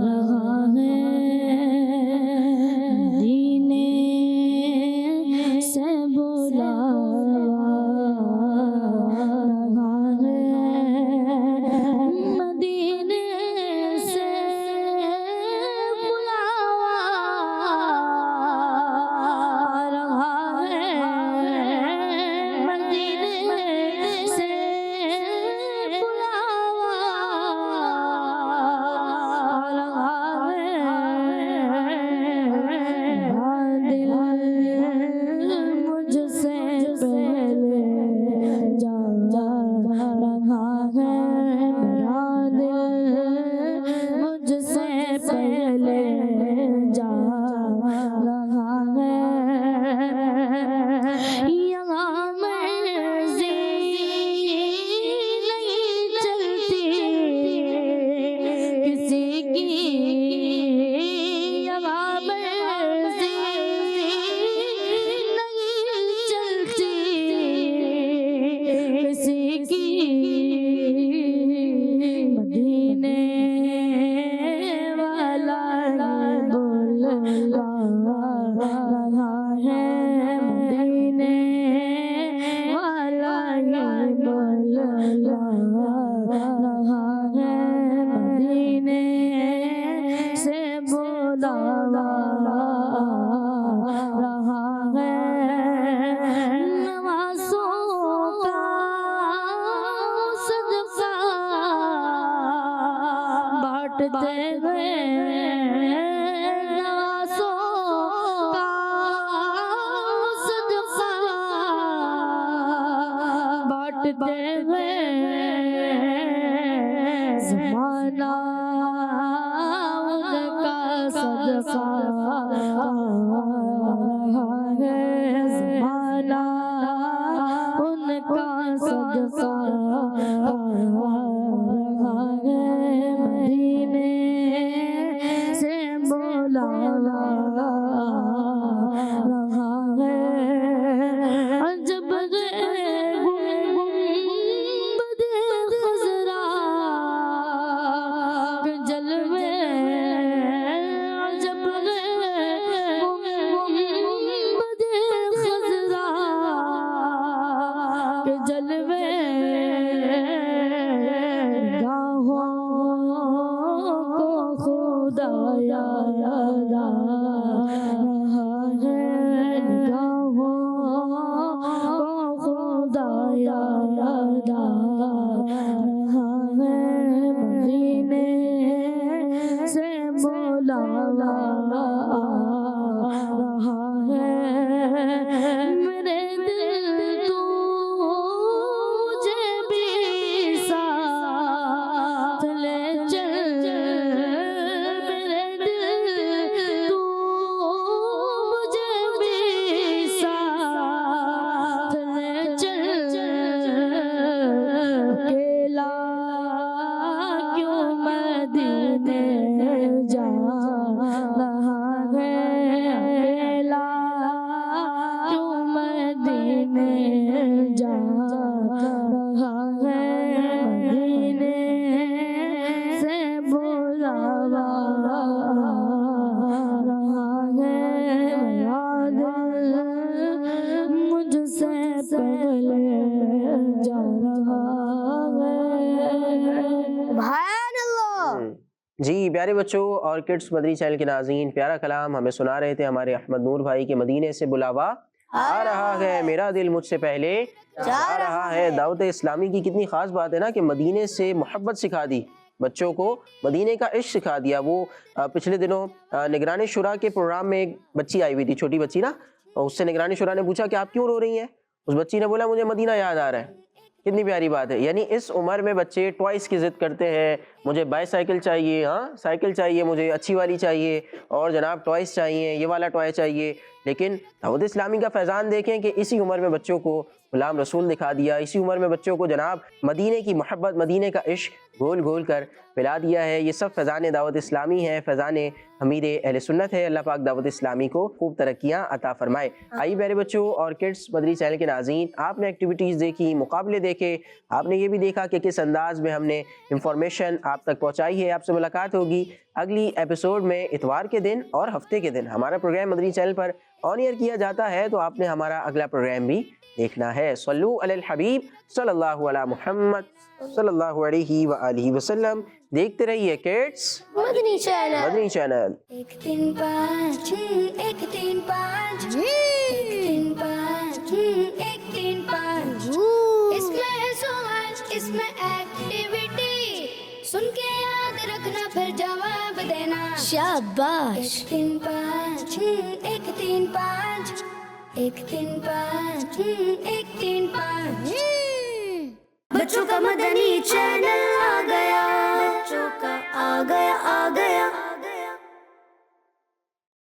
रहा है, मदीने से बुलावा रहा है, मदीने से बुलावा रहा है, मदीने से बुलावा रहा है, दिल मुझसे पहले जा रहा है, मेरा दिल मुझसे पहले जा रहा है, यहाँ मर्जी नहीं चलती किसी की, यहाँ मर्जी नहीं चलती किसी की, मदीने वाला बोल रहा है, मदीने वाला बोल रहा है, मदीने से बुलावा रहा है, नवाज़ों का सदका बांटते हुए, नवाज़ों का सदका बांटते हुए, ज़माना उनका सदका रहा है, ज़माना उनका सदका रहा है, मदीने से बुलावा रहा है, अजब गुंबदे खज़रा के जलवे, अजब गुंबदे खज़रा के जलवे, निगाहों को खुदा याद रहा है, निगाहों को खुदा याद रहा है, मदीने से बुलावा रहा है, मेरे दिल तू मुझे भी साथ ले चल, मेरे दिल तू मुझे भी साथ ले चल, अकेला क्यों मदीने जा रहा है, अकेला क्यों मदीने जा रहा है, मदीने से बुलावा रहा है, मेरा दिल मुझसे पहले जा रहा है। सुभान अल्लाह। जी प्यारे बच्चों और किड्स मदरी चैनल के नाज़रीन, प्यारा कलाम हमें सुना रहे थे हमारे अहमद नूर भाई के मदीने से बुलावा आ रहा है, मेरा दिल मुझसे पहले जा रहा है। दावत इस्लामी की कितनी ख़ास बात है ना कि मदीने से मोहब्बत सिखा दी, बच्चों को मदीने का इश्क सिखा दिया। वो पिछले दिनों निगरानी शुरा के प्रोग्राम में एक बच्ची आई हुई थी, छोटी बच्ची ना, और उससे निगरानी शुरा ने पूछा कि आप क्यों रो रही हैं? उस बच्ची ने बोला मुझे मदीना याद आ रहा है। कितनी प्यारी बात है। यानी इस उम्र में बच्चे टॉयज़ की ज़िद करते हैं, मुझे बाईसाइकिल चाहिए, हाँ साइकिल चाहिए, मुझे अच्छी वाली चाहिए, और जनाब टॉयज़ चाहिए, ये वाला टॉय चाहिए। लेकिन दावत इस्लामी का फैज़ान देखें कि इसी उम्र में बच्चों को غلام رسول دکھا دیا. اسی عمر میں بچوں کو جناب مدینے کی محبت, مدینے کا عشق گھول گھول کر پلا دیا ہے. یہ سب فیضان دعوت اسلامی ہے, فیضان امیر اہل سنت ہے. اللہ پاک دعوت اسلامی کو خوب ترقیاں عطا فرمائے. آئیے پیارے بچوں اور کڈس مدنی چینل کے ناظرین, آپ نے ایکٹیویٹیز دیکھی, مقابلے دیکھے, آپ نے یہ بھی دیکھا کہ کس انداز میں ہم نے انفارمیشن آپ تک پہنچائی ہے. آپ سے ملاقات ہوگی اگلی ایپیسوڈ میں. اتوار کے دن اور ہفتے کے دن ہمارا پروگرام مدنی چینل پر آن ایئر کیا جاتا ہے, تو آپ نے ہمارا اگلا پروگرام بھی دیکھنا ہے. صلو علی الحبیب صلی اللہ علی محمد صلی اللہ علیہ وآلہ وسلم. دیکھتے رہیے کڈس مدنی چینل. مدنی چینل. 1 3 5 1 3 5 1 3 5 1 3 5 اس میں ہے سوال, اس میں ایکٹیویٹی, سن کے یاد رکھنا پھر جواب دینا. شاباش. 1 3 5 1 3 5 1 3 5 1 3 5 بچوں کا مدنی چینل آ گیا, بچوں کا آ گیا.